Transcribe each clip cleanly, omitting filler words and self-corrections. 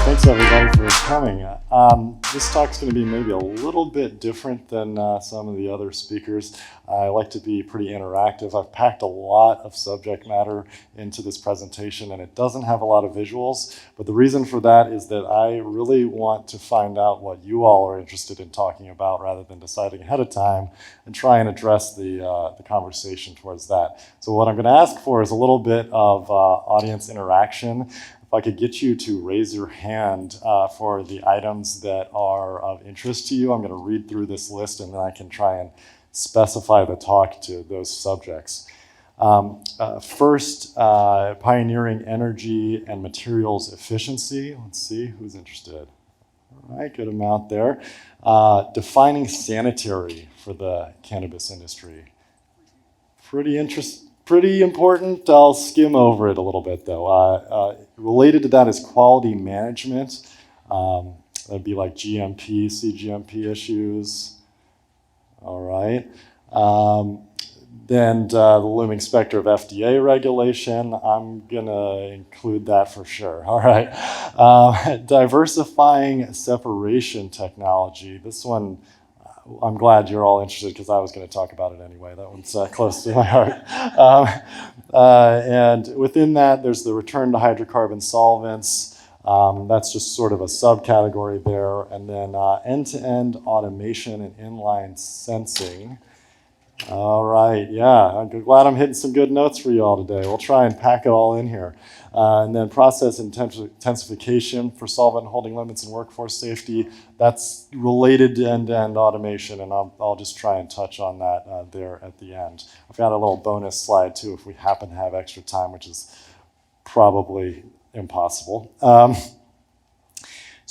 Thanks everybody for coming. This talk's going to be maybe a little bit different than some of the other speakers. I like to be pretty interactive. I've packed a lot of subject matter into this presentation and it doesn't have a lot of visuals, but the reason for that is that I really want to find out what you all are interested in talking about rather than deciding ahead of time and try and address the conversation towards that. So what I'm going to ask for is a little bit of audience interaction. If I could get you to raise your hand for the items that are of interest to you, I'm going to read through this list and then I can try and specify the talk to those subjects. First, pioneering energy and materials efficiency. Let's see who's interested. All right, good amount there. Defining sanitary for the cannabis industry. Pretty important. I'll skim over it a little bit though. Related to that is quality management. That'd be like GMP, CGMP issues. All right. Then the looming specter of FDA regulation. I'm gonna include that for sure. All right. Diversifying separation technology. This one, I'm glad you're all interested because I was going to talk about it anyway. That one's close to my heart. And within that, there's the return to hydrocarbon solvents. That's just sort of a subcategory there. And then end-to-end automation and inline sensing. All right, yeah, I'm glad I'm hitting some good notes for you all today. We'll try and pack it all in here. And then process intensification for solvent holding limits and workforce safety. That's related to end-to-end automation, and I'll just try and touch on that there at the end. I've got a little bonus slide too if we happen to have extra time, which is probably impossible.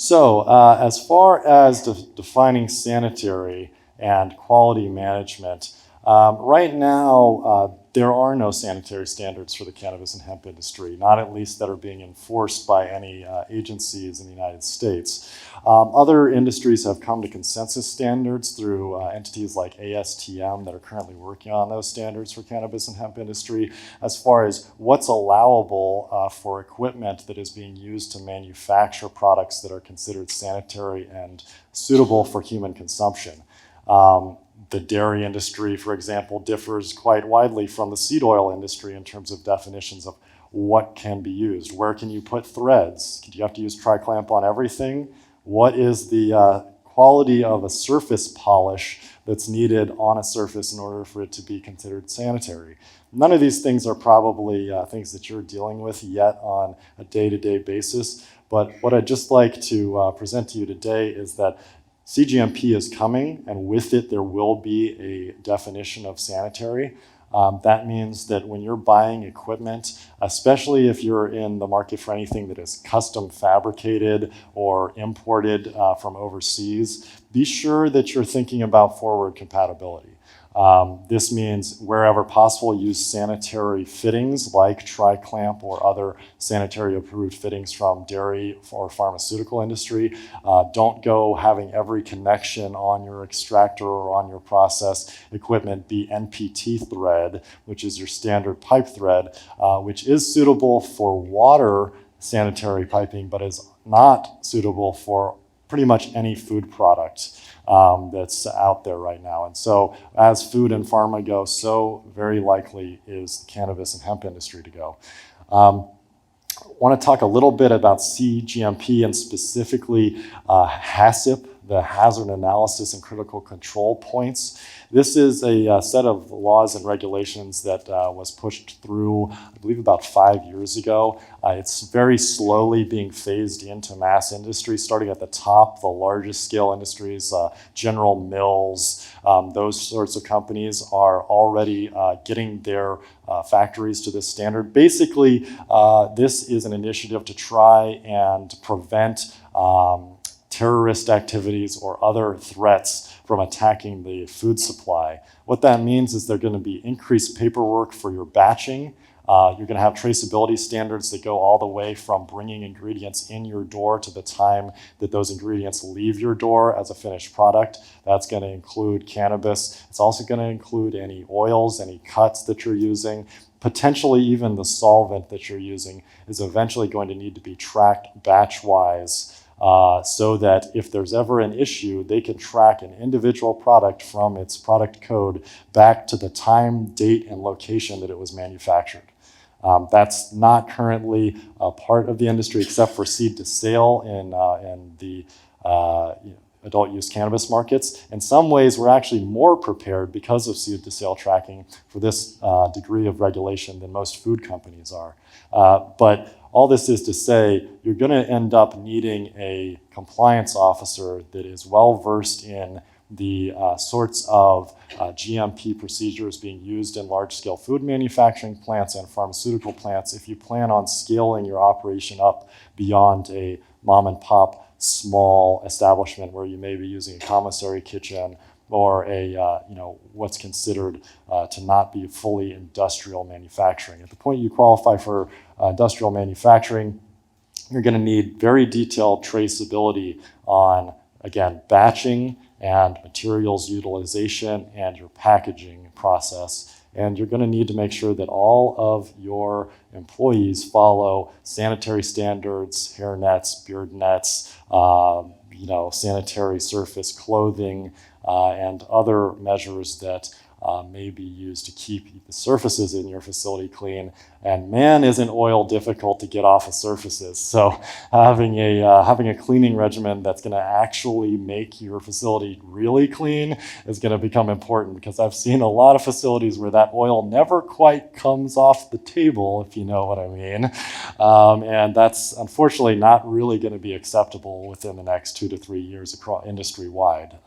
As far as defining sanitary and quality management, right now, there are no sanitary standards for the cannabis and hemp industry, not at least that are being enforced by any agencies in the United States. Other industries have come to consensus standards through entities like ASTM that are currently working on those standards for cannabis and hemp industry as far as what's allowable for equipment that is being used to manufacture products that are considered sanitary and suitable for human consumption. The dairy industry, for example, differs quite widely from the seed oil industry in terms of definitions of what can be used. Where can you put threads? Do you have to use tri-clamp on everything? What is the quality of a surface polish that's needed on a surface in order for it to be considered sanitary? None of these things are probably things that you're dealing with yet on a day-to-day basis, but what I'd just like to present to you today is that CGMP is coming, and with it there will be a definition of sanitary. That means that when you're buying equipment, especially if you're in the market for anything that is custom fabricated or imported from overseas, be sure that you're thinking about forward compatibility. This means wherever possible, use sanitary fittings like tri-clamp or other sanitary approved fittings from dairy or pharmaceutical industry. Don't go having every connection on your extractor or on your process equipment be NPT thread, which is your standard pipe thread, which is suitable for water sanitary piping, but is not suitable for pretty much any food product that's out there right now. And so as food and pharma go, so very likely is the cannabis and hemp industry to go. I want to talk a little bit about CGMP and specifically HACCP, the Hazard Analysis and Critical Control Points. This is a set of laws and regulations that was pushed through, I believe, about 5 years ago. It's very slowly being phased into mass industry, starting at the top, the largest scale industries, General Mills, those sorts of companies are already getting their factories to this standard. Basically, this is an initiative to try and prevent terrorist activities or other threats from attacking the food supply. What that means is there's going to be increased paperwork for your batching. You're going to have traceability standards that go all the way from bringing ingredients in your door to the time that those ingredients leave your door as a finished product. That's going to include cannabis. It's also going to include any oils, any cuts that you're using. potentially even the solvent that you're using is eventually going to need to be tracked batch-wise, so that if there's ever an issue, they can track an individual product from its product code back to the time, date, and location that it was manufactured. That's not currently a part of the industry except for seed to sale in the adult use cannabis markets. In some ways, we're actually more prepared because of seed to sale tracking for this degree of regulation than most food companies are. But all this is to say, you're going to end up needing a compliance officer that is well-versed in the sorts of GMP procedures being used in large-scale food manufacturing plants and pharmaceutical plants if you plan on scaling your operation up beyond a mom-and-pop small establishment where you may be using a commissary kitchen or a what's considered to not be fully industrial manufacturing. At the point you qualify for industrial manufacturing, you're going to need very detailed traceability on, again, batching and materials utilization and your packaging process. And you're going to need to make sure that all of your employees follow sanitary standards, hair nets, beard nets, sanitary surface clothing, and other measures that may be used to keep the surfaces in your facility clean. And man, isn't oil difficult to get off of surfaces. So having a cleaning regimen that's going to actually make your facility really clean is going to become important, because I've seen a lot of facilities where that oil never quite comes off the table, if you know what I mean. And that's unfortunately not really going to be acceptable within the next 2 to 3 years across industry-wide.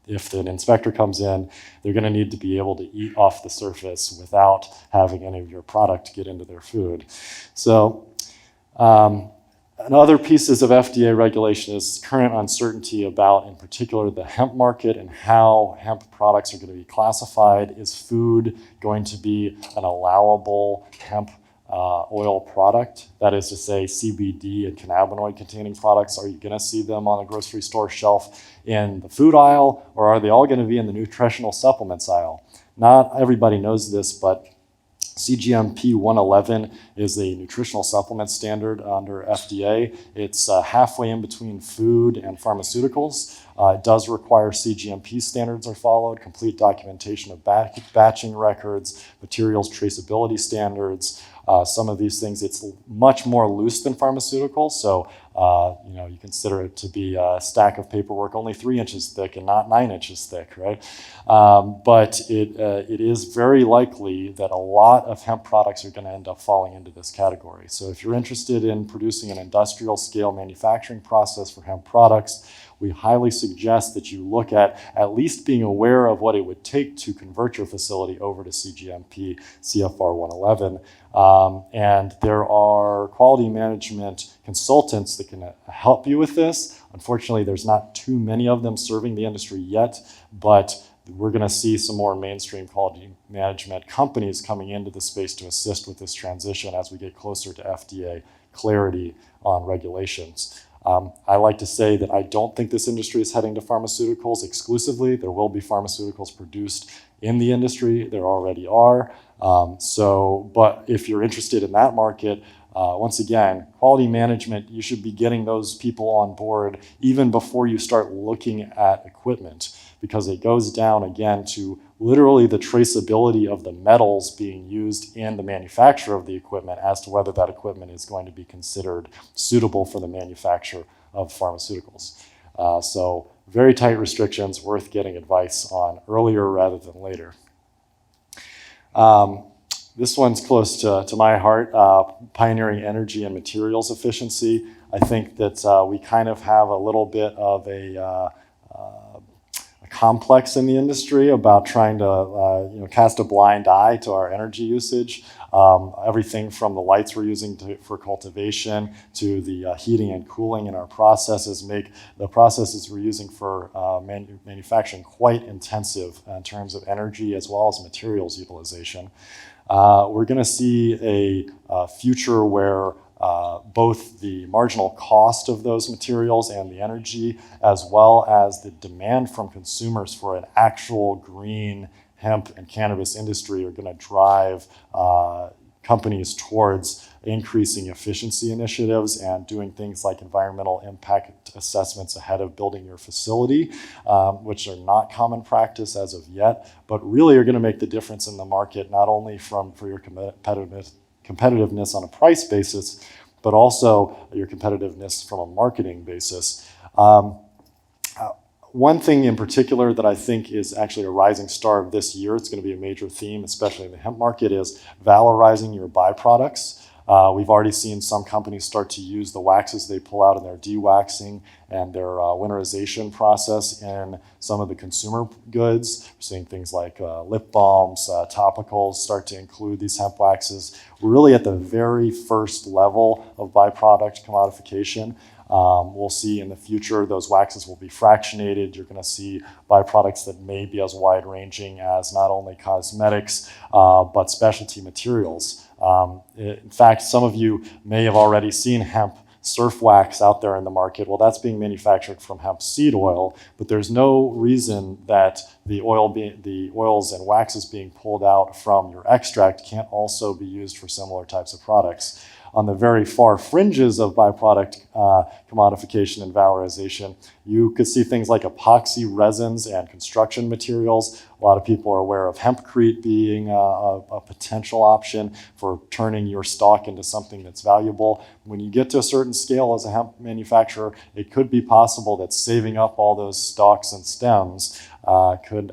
If an inspector comes in, they're going to need to be able to eat off the surface without having any of your product get into their food. So other pieces of FDA regulation is current uncertainty about, in particular, the hemp market and how hemp products are going to be classified. Is food going to be an allowable hemp oil product? That is to say, CBD and cannabinoid containing products, are you going to see them on a grocery store shelf in the food aisle, or are they all going to be in the nutritional supplements aisle? Not everybody knows this, but CGMP 111 is a nutritional supplement standard under FDA. It's halfway in between food and pharmaceuticals. It does require CGMP standards are followed, complete documentation of batching records, materials traceability standards. Some of these things, it's much more loose than pharmaceuticals. So, you consider it to be a stack of paperwork only 3 inches thick and not 9 inches thick, right? But it is very likely that a lot of hemp products are going to end up falling into this category. So if you're interested in producing an industrial scale manufacturing process for hemp products, we highly suggest that you look at least being aware of what it would take to convert your facility over to CGMP CFR 111. And there are quality management consultants that can help you with this. Unfortunately, there's not too many of them serving the industry yet, but we're going to see some more mainstream quality management companies coming into the space to assist with this transition as we get closer to FDA clarity on regulations. I like to say that I don't think this industry is heading to pharmaceuticals exclusively. There will be pharmaceuticals produced in the industry. There already are. But if you're interested in that market, once again, quality management, you should be getting those people on board even before you start looking at equipment, because it goes down again to literally the traceability of the metals being used in the manufacture of the equipment as to whether that equipment is going to be considered suitable for the manufacture of pharmaceuticals. So very tight restrictions, worth getting advice on earlier rather than later. This one's close to my heart, pioneering energy and materials efficiency. I think that we kind of have a little bit of a complex in the industry about trying to cast a blind eye to our energy usage. Everything from the lights we're using for cultivation to the heating and cooling in our processes make the processes we're using for manufacturing quite intensive in terms of energy as well as materials utilization. We're going to see a future where both the marginal cost of those materials and the energy, as well as the demand from consumers for an actual green, hemp and cannabis industry are going to drive companies towards increasing efficiency initiatives and doing things like environmental impact assessments ahead of building your facility, which are not common practice as of yet, but really are going to make the difference in the market, not only for your competitiveness on a price basis, but also your competitiveness from a marketing basis. One thing in particular that I think is actually a rising star of this year, it's going to be a major theme, especially in the hemp market, is valorizing your byproducts. We've already seen some companies start to use the waxes they pull out in their de-waxing and their winterization process in some of the consumer goods. We're seeing things like lip balms, topicals start to include these hemp waxes. We're really at the very first level of byproduct commodification. We'll see in the future those waxes will be fractionated. You're going to see byproducts that may be as wide-ranging as not only cosmetics, but specialty materials. In fact, some of you may have already seen hemp surf wax out there in the market. Well, that's being manufactured from hemp seed oil, but there's no reason that the oils and waxes being pulled out from your extract can't also be used for similar types of products. On the very far fringes of byproduct commodification and valorization, you could see things like epoxy resins and construction materials. A lot of people are aware of hempcrete being a potential option for turning your stock into something that's valuable. When you get to a certain scale as a hemp manufacturer, it could be possible that saving up all those stalks and stems could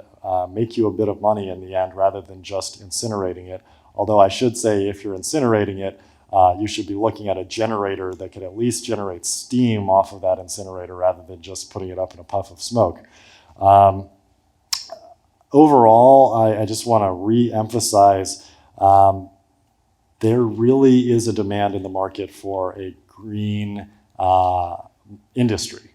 make you a bit of money in the end rather than just incinerating it. Although I should say, if you're incinerating it, you should be looking at a generator that could at least generate steam off of that incinerator rather than just putting it up in a puff of smoke. Overall, I just want to re-emphasize there really is a demand in the market for a green industry.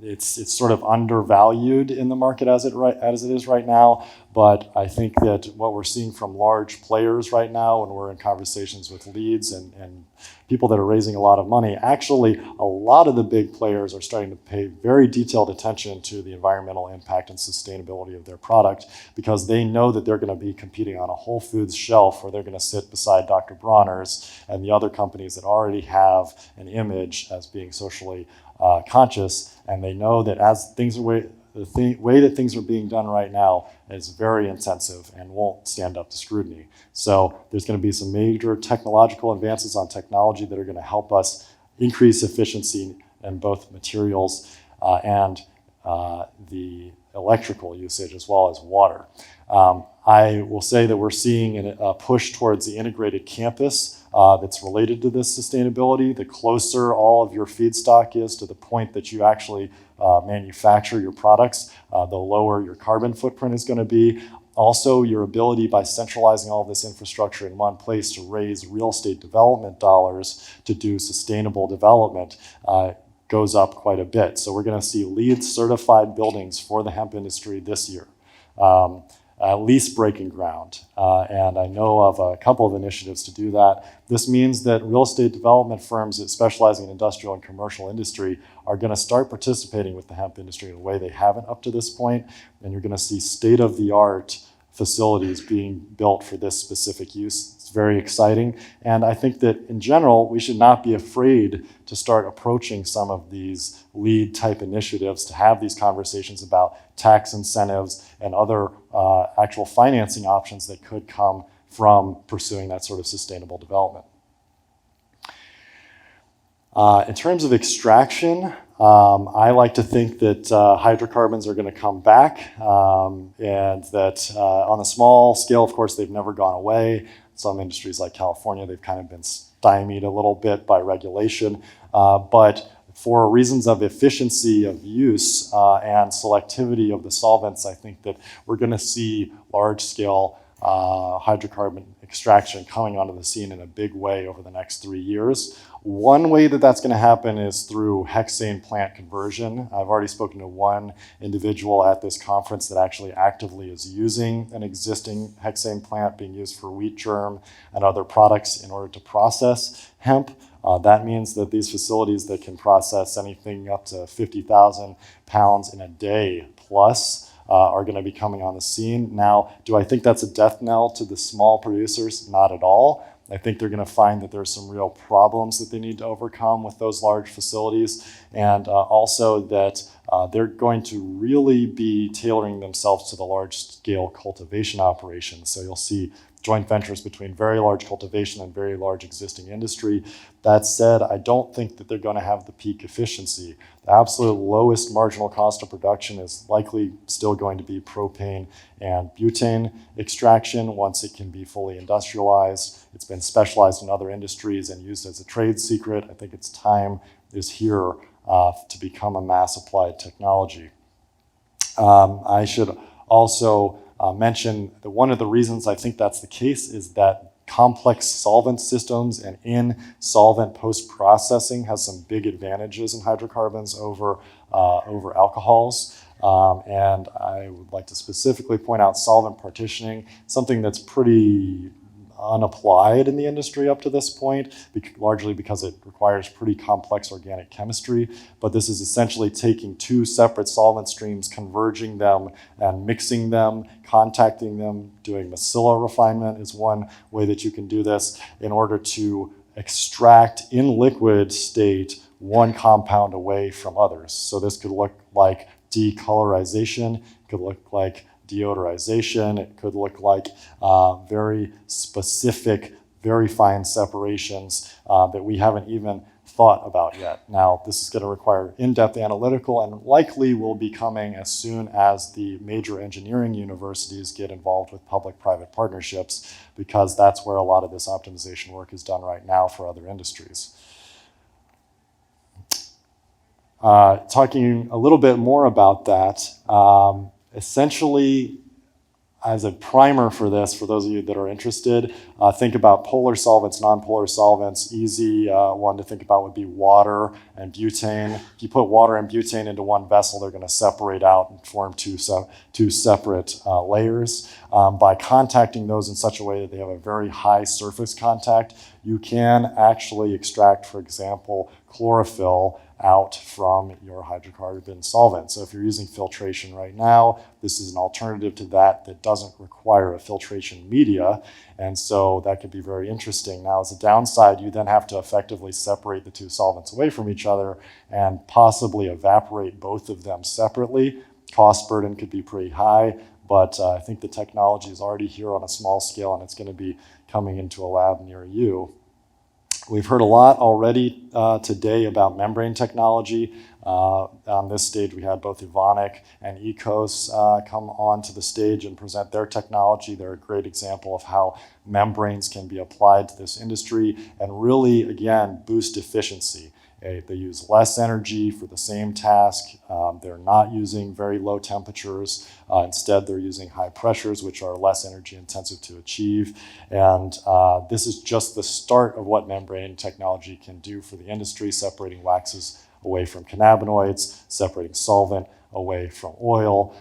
It's sort of undervalued in the market as it is right now, but I think that what we're seeing from large players right now, and we're in conversations with leads and people that are raising a lot of money, actually a lot of the big players are starting to pay very detailed attention to the environmental impact and sustainability of their product, because they know that they're going to be competing on a Whole Foods shelf, or they're going to sit beside Dr. Bronner's and the other companies that already have an image as being socially conscious, and they know that as things are the way that things are being done right now is very intensive and won't stand up to scrutiny. So there's going to be some major technological advances on technology that are going to help us increase efficiency in both materials and the electrical usage as well as water. I will say that we're seeing a push towards the integrated campus that's related to this sustainability. The closer all of your feedstock is to the point that you actually manufacture your products, the lower your carbon footprint is going to be. Also, your ability by centralizing all of this infrastructure in one place to raise real estate development dollars to do sustainable development goes up quite a bit. So we're going to see LEED certified buildings for the hemp industry this year, at least breaking ground. And I know of a couple of initiatives to do that. This means that real estate development firms that specializing in industrial and commercial industry are going to start participating with the hemp industry in a way they haven't up to this point. And you're going to see state-of-the-art facilities being built for this specific use. It's very exciting. And I think that in general, we should not be afraid to start approaching some of these LEED type initiatives to have these conversations about tax incentives and other actual financing options that could come from pursuing that sort of sustainable development. In terms of extraction, I like to think that hydrocarbons are going to come back, and that on a small scale, of course, they've never gone away. Some industries like California, they've kind of been stymied a little bit by regulation, but for reasons of efficiency of use and selectivity of the solvents, I think that we're going to see large-scale hydrocarbon extraction coming onto the scene in a big way over the next 3 years. One way that that's going to happen is through hexane plant conversion. I've already spoken to one individual at this conference that actually actively is using an existing hexane plant being used for wheat germ and other products in order to process hemp. That means that these facilities that can process anything up to 50,000 pounds in a day plus are going to be coming on the scene. Now, do I think that's a death knell to the small producers? Not at all. I think they're going to find that there's some real problems that they need to overcome with those large facilities, and also that they're going to really be tailoring themselves to the large-scale cultivation operations. So you'll see joint ventures between very large cultivation and very large existing industry. That said, I don't think that they're going to have the peak efficiency. The absolute lowest marginal cost of production is likely still going to be propane and butane extraction once it can be fully industrialized. It's been specialized in other industries and used as a trade secret. I think its time is here to become a mass applied technology. I should also mention that one of the reasons I think that's the case is that complex solvent systems and in solvent post-processing has some big advantages in hydrocarbons over alcohols. And I would like to specifically point out solvent partitioning, something that's pretty unapplied in the industry up to this point, largely because it requires pretty complex organic chemistry. But this is essentially taking two separate solvent streams, converging them and mixing them, contacting them, doing Macilla refinement is one way that you can do this in order to extract in liquid state one compound away from others. So this could look like decolorization, it could look like deodorization, it could look like very specific, very fine separations that we haven't even thought about yet. Now, this is going to require in-depth analytical and likely will be coming as soon as the major engineering universities get involved with public-private partnerships, because that's where a lot of this optimization work is done right now for other industries. Talking a little bit more about that, essentially, as a primer for this, for those of you that are interested, think about polar solvents, non-polar solvents. Easy one to think about would be water and butane. If you put water and butane into one vessel, they're going to separate out and form two separate layers. By contacting those in such a way that they have a very high surface contact, you can actually extract, for example, chlorophyll out from your hydrocarbon solvent. So if you're using filtration right now, this is an alternative to that doesn't require a filtration media, and so that could be very interesting. Now, as a downside, you then have to effectively separate the two solvents away from each other and possibly evaporate both of them separately. Cost burden could be pretty high, but I think the technology is already here on a small scale, and it's going to be coming into a lab near you. We've heard a lot already today about membrane technology. On this stage, we had both Evonik and Ecos come onto the stage and present their technology. They're a great example of how membranes can be applied to this industry and really, again, boost efficiency. They use less energy for the same task. They're not using very low temperatures. Instead, they're using high pressures, which are less energy intensive to achieve. And this is just the start of what membrane technology can do for the industry, separating waxes away from cannabinoids, separating solvent away from oil.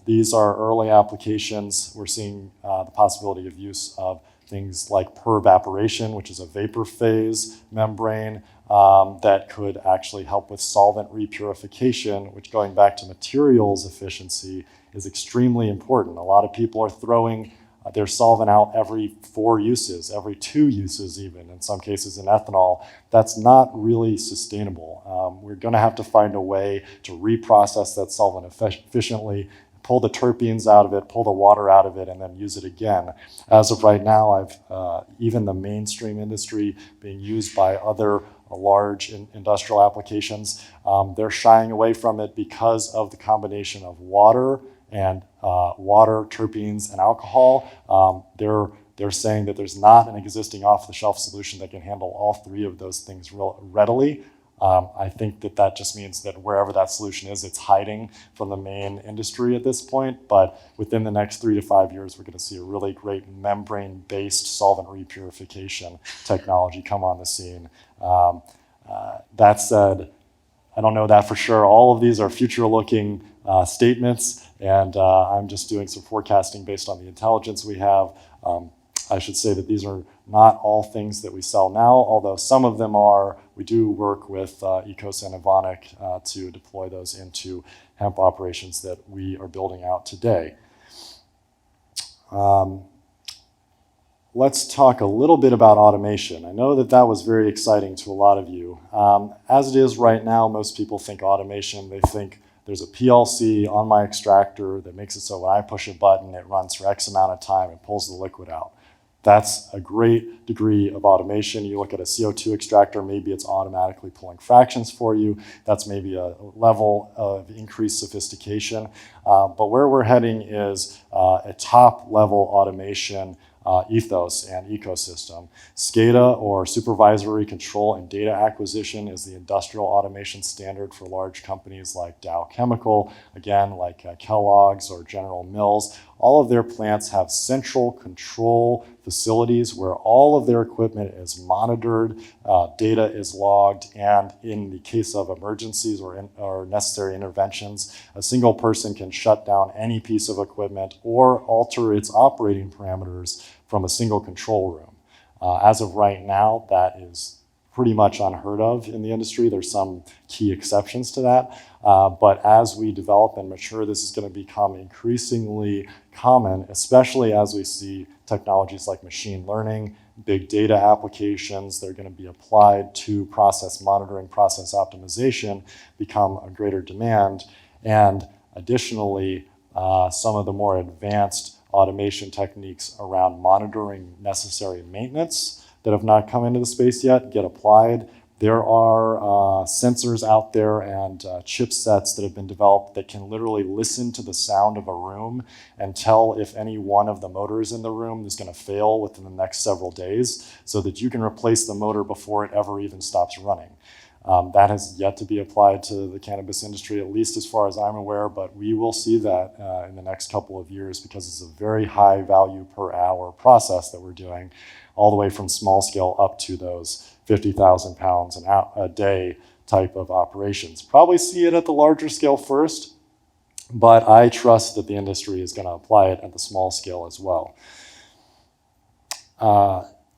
These are early applications. We're seeing the possibility of use of things like perevaporation, which is a vapor phase membrane that could actually help with solvent repurification, which, going back to materials efficiency, is extremely important. A lot of people are throwing their solvent out every 4 uses, every 2 uses even, in some cases in ethanol. That's not really sustainable. We're going to have to find a way to reprocess that solvent efficiently, pull the terpenes out of it, pull the water out of it, and then use it again. As of right now, even the mainstream industry being used by other large industrial applications, they're shying away from it because of the combination of water, terpenes, and alcohol. They're saying that there's not an existing off-the-shelf solution that can handle all 3 of those things readily. I think that just means that wherever that solution is, it's hiding from the main industry at this point. But within the next 3 to 5 years, we're going to see a really great membrane-based solvent repurification technology come on the scene. That said, I don't know that for sure. All of these are future-looking statements, and I'm just doing some forecasting based on the intelligence we have. I should say that these are not all things that we sell now, although some of them are. we do work with Ecos and Evonik to deploy those into hemp operations that we are building out today. Let's talk a little bit about automation. I know that that was very exciting to a lot of you. As it is right now, most people think automation, they think there's a PLC on my extractor that makes it so when I push a button, it runs for X amount of time and pulls the liquid out. That's a great degree of automation. You look at a CO2 extractor, maybe it's automatically pulling fractions for you. That's maybe a level of increased sophistication. But where we're heading is a top level automation ethos and ecosystem. SCADA, or Supervisory Control and Data Acquisition, is the industrial automation standard for large companies like Dow Chemical, again, like Kellogg's or General Mills. All of their plants have central control facilities where all of their equipment is monitored, data is logged, and in the case of emergencies or necessary interventions, a single person can shut down any piece of equipment or alter its operating parameters from a single control room. As of right now, that is pretty much unheard of in the industry. There's some key exceptions to that. But as we develop and mature, this is going to become increasingly common, especially as we see technologies like machine learning, big data applications that are going to be applied to process monitoring, process optimization become a greater demand. And additionally, some of the more advanced automation techniques around monitoring necessary maintenance that have not come into the space yet get applied. There are sensors out there and chipsets that have been developed that can literally listen to the sound of a room and tell if any one of the motors in the room is going to fail within the next several days, so that you can replace the motor before it ever even stops running. That has yet to be applied to the cannabis industry, at least as far as I'm aware, but we will see that in the next couple of years, because it's a very high value per hour process that we're doing, all the way from small scale up to those 50,000 pounds a day type of operations. Probably see it at the larger scale first, but I trust that the industry is going to apply it at the small scale as well.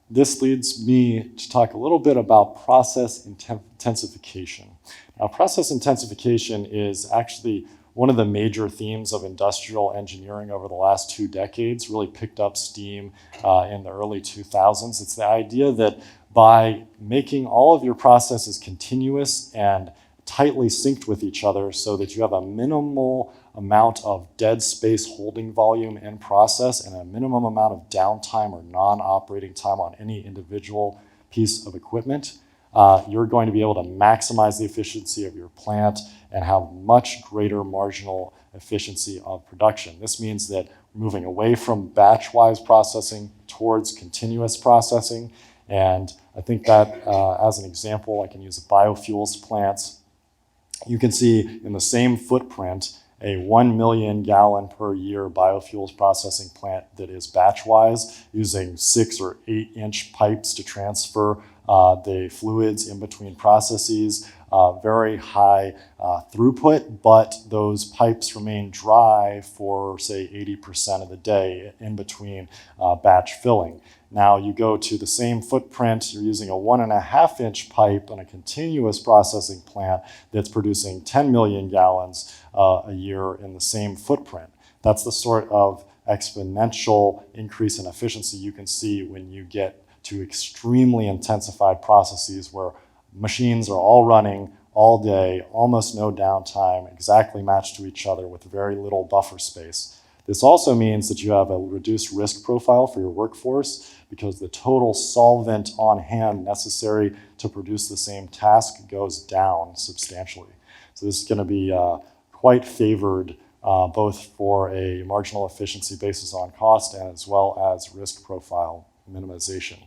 This leads me to talk a little bit about process intensification. Now, process intensification is actually one of the major themes of industrial engineering over the last 2 decades, really picked up steam in the early 2000s. It's the idea that by making all of your processes continuous and tightly synced with each other so that you have a minimal amount of dead space holding volume in process and a minimum amount of downtime or non-operating time on any individual piece of equipment, you're going to be able to maximize the efficiency of your plant and have much greater marginal efficiency of production. This means that moving away from batch-wise processing towards continuous processing. And I think that as an example, I can use biofuels plants. You can see in the same footprint a 1 million gallon per year biofuels processing plant that is batch-wise, using 6 or 8 inch pipes to transfer the fluids in between processes. Very high throughput, but those pipes remain dry for, say, 80% of the day in between batch filling. Now you go to the same footprint, you're using a 1.5 inch pipe on a continuous processing plant that's producing 10 million gallons a year in the same footprint. That's the sort of exponential increase in efficiency you can see when you get to extremely intensified processes where machines are all running all day, almost no downtime, exactly matched to each other with very little buffer space. This also means that you have a reduced risk profile for your workforce, because the total solvent on hand necessary to produce the same task goes down substantially. So this is going to be quite favored both for a marginal efficiency basis on cost and as well as risk profile minimization.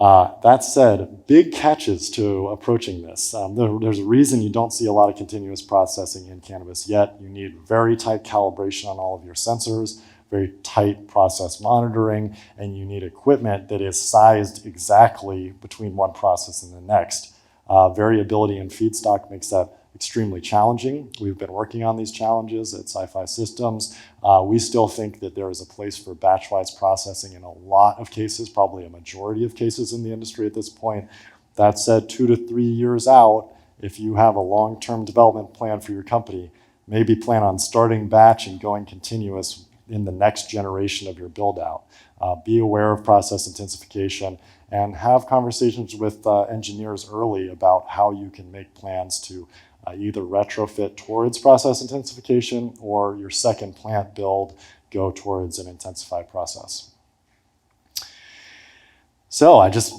That said, big catches to approaching this. There's a reason you don't see a lot of continuous processing in cannabis yet. You need very tight calibration on all of your sensors, very tight process monitoring, and you need equipment that is sized exactly between one process and the next. Variability in feedstock makes that extremely challenging. We've been working on these challenges at SciPhy Systems. We still think that there is a place for batch-wise processing in a lot of cases, probably a majority of cases in the industry at this point. That said, 2 to 3 years out, if you have a long-term development plan for your company, maybe plan on starting batch and going continuous in the next generation of your build-out. Be aware of process intensification and have conversations with engineers early about how you can make plans to either retrofit towards process intensification or your second plant build go towards an intensified process. So I just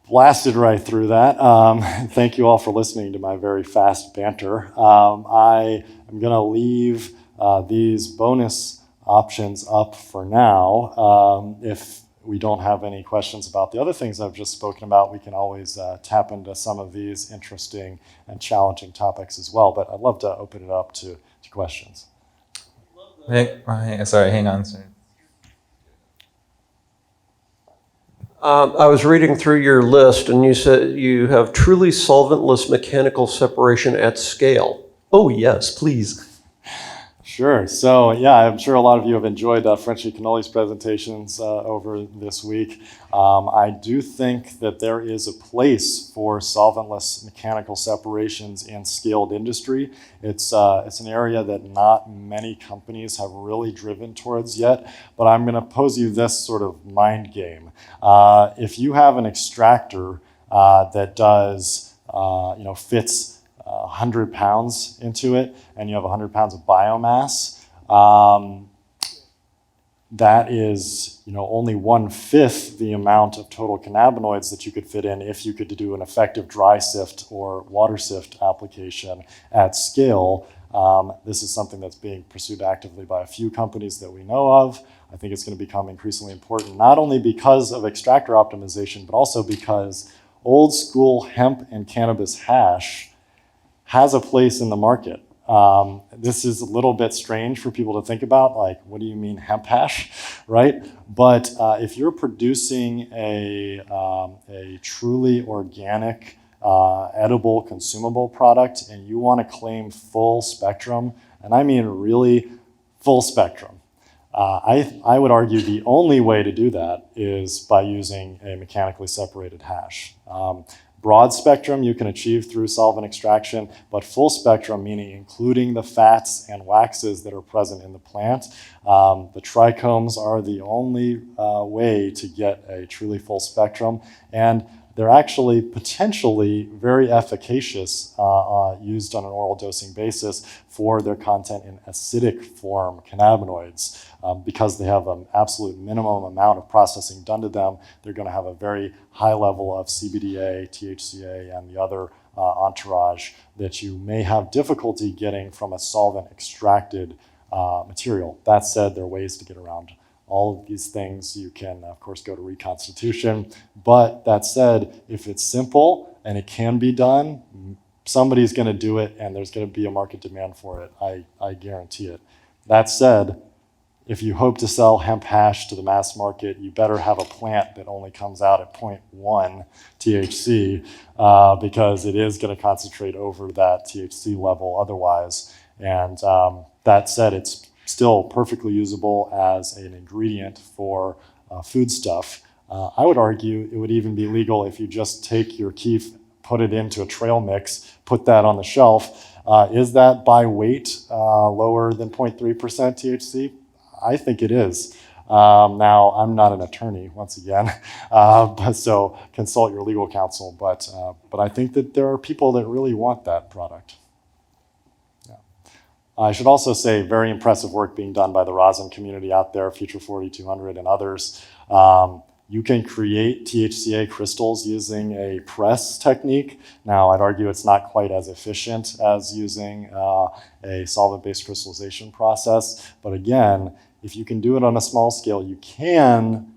blasted right through that. Thank you all for listening to my very fast banter. I am going to leave these bonus options up for now. If we don't have any questions about the other things I've just spoken about, we can always tap into some of these interesting and challenging topics as well. But I'd love to open it up to questions. Sorry, hang on. Sorry. I was reading through your list, and you said you have truly solventless mechanical separation at scale. Oh, yes, please. Sure. So yeah, I'm sure a lot of you have enjoyed Frenchy Canoli's presentations over this week. I do think that there is a place for solventless mechanical separations in scaled industry. It's an area that not many companies have really driven towards yet, but I'm going to pose you this sort of mind game. If you have an extractor that does, fits 100 pounds into it, and you have 100 pounds of biomass, that is only 1/5 the amount of total cannabinoids that you could fit in if you could do an effective dry sift or water sift application at scale. This is something that's being pursued actively by a few companies that we know of. I think it's going to become increasingly important, not only because of extractor optimization, but also because old school hemp and cannabis hash has a place in the market. This is a little bit strange for people to think about, like, what do you mean hemp hash, right? But if you're producing a truly organic, edible, consumable product, and you want to claim full spectrum, and I mean really full spectrum, I would argue the only way to do that is by using a mechanically separated hash. Broad spectrum you can achieve through solvent extraction, but full spectrum, meaning including the fats and waxes that are present in the plant, the trichomes are the only way to get a truly full spectrum, and they're actually potentially very efficacious used on an oral dosing basis for their content in acidic form cannabinoids. Because they have an absolute minimum amount of processing done to them, they're going to have a very high level of CBDA, THCA, and the other entourage that you may have difficulty getting from a solvent extracted material. That said, there are ways to get around all of these things. You can, of course, go to reconstitution. But that said, if it's simple and it can be done, somebody's going to do it, and there's going to be a market demand for it. I guarantee it. That said, if you hope to sell hemp hash to the mass market, you better have a plant that only comes out at 0.1 THC because it is going to concentrate over that THC level otherwise. And that said, it's still perfectly usable as an ingredient for foodstuff. I would argue it would even be legal if you just take your keef, put it into a trail mix, put that on the shelf. Is that by weight lower than 0.3% THC? I think it is. Now, I'm not an attorney, once again, so consult your legal counsel. But I think that there are people that really want that product. Yeah. I should also say very impressive work being done by the rosin community out there, Future 4200 and others. You can create THCA crystals using a press technique. Now, I'd argue it's not quite as efficient as using a solvent-based crystallization process. But again, if you can do it on a small scale, you can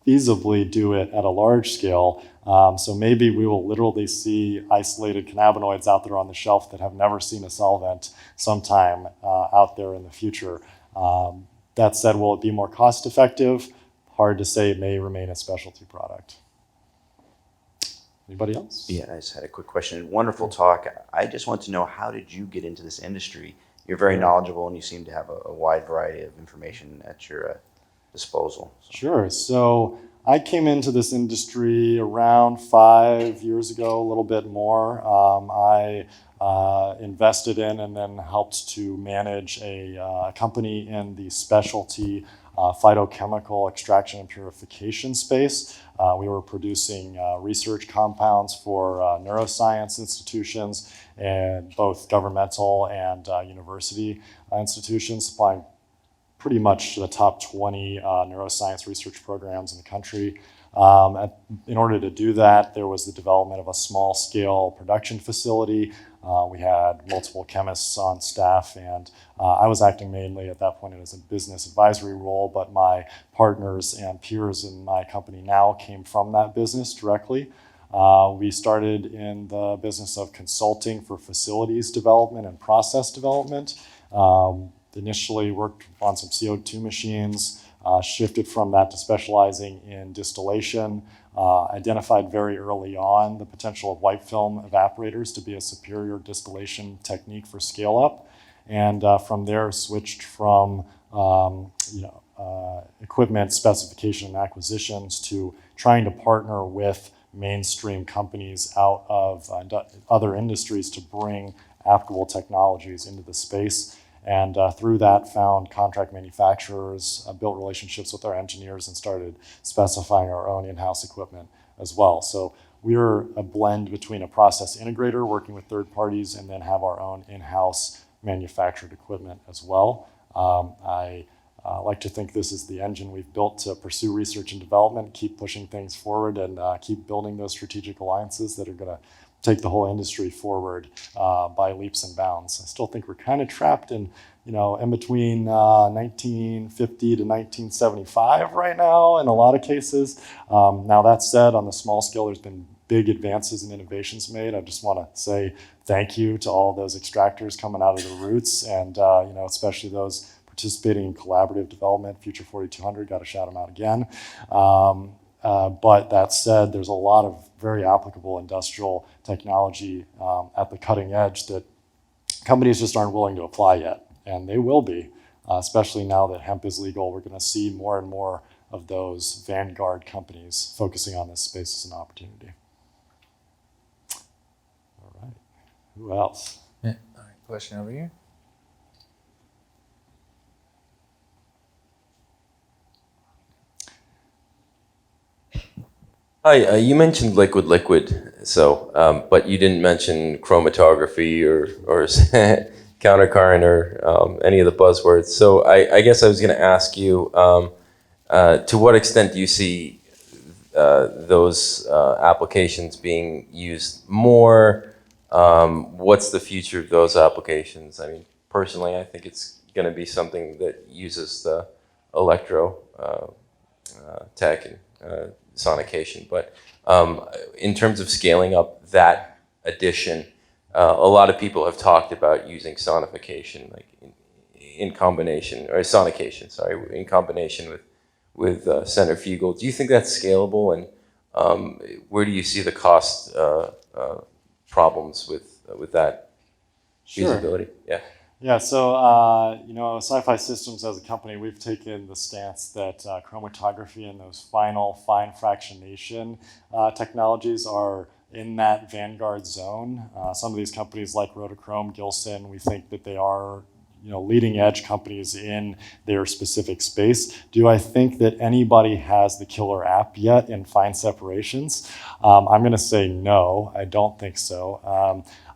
feasibly do it at a large scale. So maybe we will literally see isolated cannabinoids out there on the shelf that have never seen a solvent sometime out there in the future. That said, will it be more cost effective? Hard to say. It may remain a specialty product. Anybody else? Yeah, I just had a quick question. Wonderful talk. I just want to know, how did you get into this industry? You're very knowledgeable, and you seem to have a wide variety of information at your disposal. Sure. So I came into this industry around 5 years ago, a little bit more. I invested in and then helped to manage a company in the specialty phytochemical extraction and purification space. We were producing research compounds for neuroscience institutions and both governmental and university institutions, supplying pretty much the top 20 neuroscience research programs in the country. In order to do that, there was the development of a small-scale production facility. We had multiple chemists on staff, and I was acting mainly at that point as a business advisory role, but my partners and peers in my company now came from that business directly. We started in the business of consulting for facilities development and process development. Initially worked on some CO2 machines, shifted from that to specializing in distillation, identified very early on the potential of white film evaporators to be a superior distillation technique for scale up. And from there switched from equipment specification and acquisitions to trying to partner with mainstream companies out of other industries to bring applicable technologies into the space. And through that, found contract manufacturers, built relationships with our engineers, and started specifying our own in-house equipment as well. So we're a blend between a process integrator working with third parties and then have our own in-house manufactured equipment as well. I like to think this is the engine we've built to pursue research and development, keep pushing things forward, and keep building those strategic alliances that are going to take the whole industry forward by leaps and bounds. I still think we're kind of trapped in between 1950 to 1975 right now in a lot of cases. Now that said, on the small scale, there's been big advances and innovations made. I just want to say thank you to all those extractors coming out of the roots, and especially those participating in collaborative development. Future 4200, got to shout them out again. But that said, there's a lot of very applicable industrial technology at the cutting edge that companies just aren't willing to apply yet, and they will be, especially now that hemp is legal. We're going to see more and more of those vanguard companies focusing on this space as an opportunity. All right, who else? Yeah. All right, question over here. Hi, you mentioned liquid, so but you didn't mention chromatography or countercurrent or any of the buzzwords. So I guess I was going to ask you, to what extent do you see those applications being used more? What's the future of those applications? I mean, personally, I think it's going to be something that uses the electro tech and sonication, but in terms of scaling up that addition, a lot of people have talked about using sonification, like in combination, or sonication, sorry, in combination with centrifugal. Do you think that's scalable, and where do you see the cost problems with that feasibility? Sure. Yeah, so SciPhy Systems as a company, we've taken the stance that chromatography and those final fine fractionation technologies are in that vanguard zone. Some of these companies like Rotochrome, Gilson, we think that they are leading edge companies in their specific space. Do I think that anybody has the killer app yet in fine separations? I'm going to say no, I don't think so.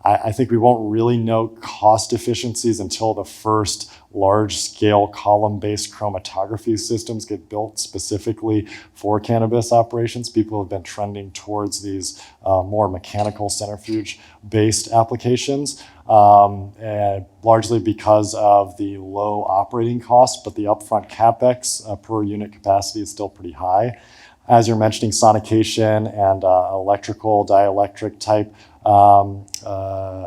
I think we won't really know cost efficiencies until the first large-scale column-based chromatography systems get built specifically for cannabis operations. People have been trending towards these more mechanical centrifuge-based applications, and largely because of the low operating costs, but the upfront capex per unit capacity is still pretty high. As you're mentioning, sonication and electrical, dielectric type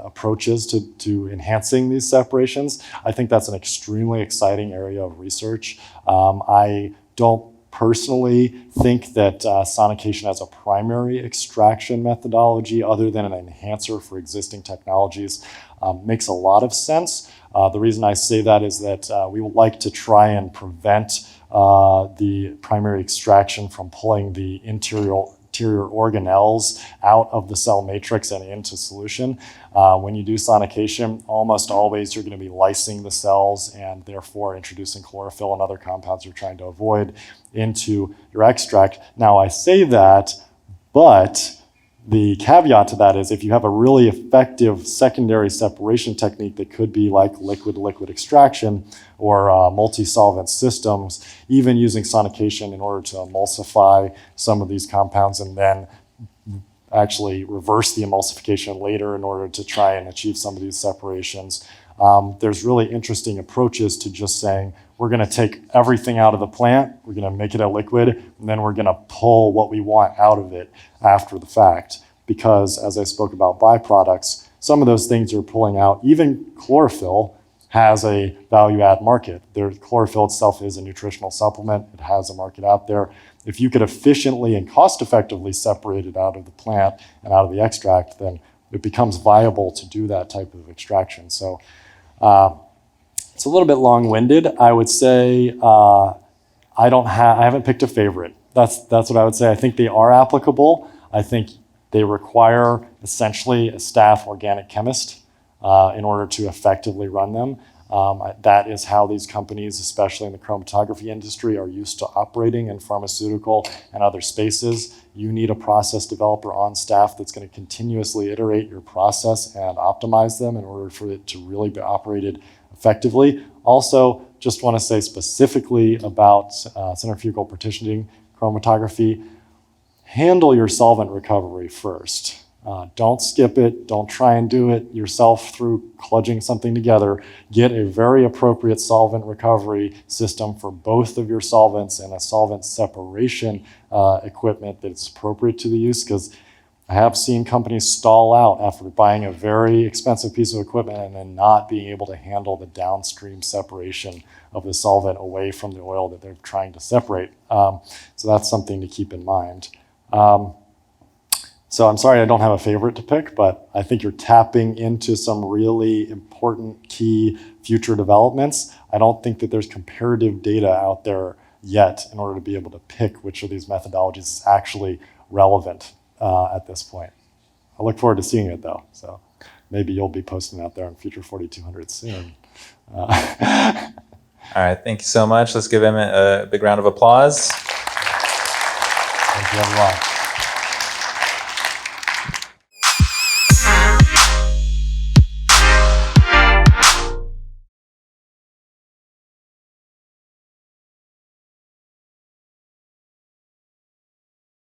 approaches to enhancing these separations, I think that's an extremely exciting area of research. I don't personally think that sonication as a primary extraction methodology other than an enhancer for existing technologies makes a lot of sense. The reason I say that is that we would like to try and prevent the primary extraction from pulling the interior organelles out of the cell matrix and into solution. When you do sonication, almost always you're going to be lysing the cells and therefore introducing chlorophyll and other compounds you're trying to avoid into your extract. Now I say that, but the caveat to that is if you have a really effective secondary separation technique that could be like liquid-liquid extraction or multi-solvent systems, even using sonication in order to emulsify some of these compounds and then actually reverse the emulsification later in order to try and achieve some of these separations. There's really interesting approaches to just saying, we're going to take everything out of the plant, we're going to make it a liquid, and then we're going to pull what we want out of it after the fact. Because as I spoke about byproducts, some of those things you're pulling out, even chlorophyll, has a value add market. Chlorophyll itself is a nutritional supplement. It has a market out there. If you could efficiently and cost effectively separate it out of the plant and out of the extract, then it becomes viable to do that type of extraction. So it's a little bit long-winded. I would say I haven't picked a favorite. That's what I would say. I think they are applicable. I think they require essentially a staff organic chemist in order to effectively run them. That is how these companies, especially in the chromatography industry, are used to operating in pharmaceutical and other spaces. You need a process developer on staff that's going to continuously iterate your process and optimize them in order for it to really be operated effectively. Also, just want to say specifically about centrifugal partitioning chromatography, handle your solvent recovery first. Don't skip it. Don't try and do it yourself through kludging something together. Get a very appropriate solvent recovery system for both of your solvents and a solvent separation equipment that's appropriate to the use, because I have seen companies stall out after buying a very expensive piece of equipment and then not being able to handle the downstream separation of the solvent away from the oil that they're trying to separate. So that's something to keep in mind. So I'm sorry I don't have a favorite to pick, but I think you're tapping into some really important key future developments. I don't think that there's comparative data out there yet in order to be able to pick which of these methodologies is actually relevant at this point. I look forward to seeing it though, so maybe you'll be posting out there on Future 4200 soon. All right, thank you so much. Let's give Emmett a big round of applause. Thank you, everyone.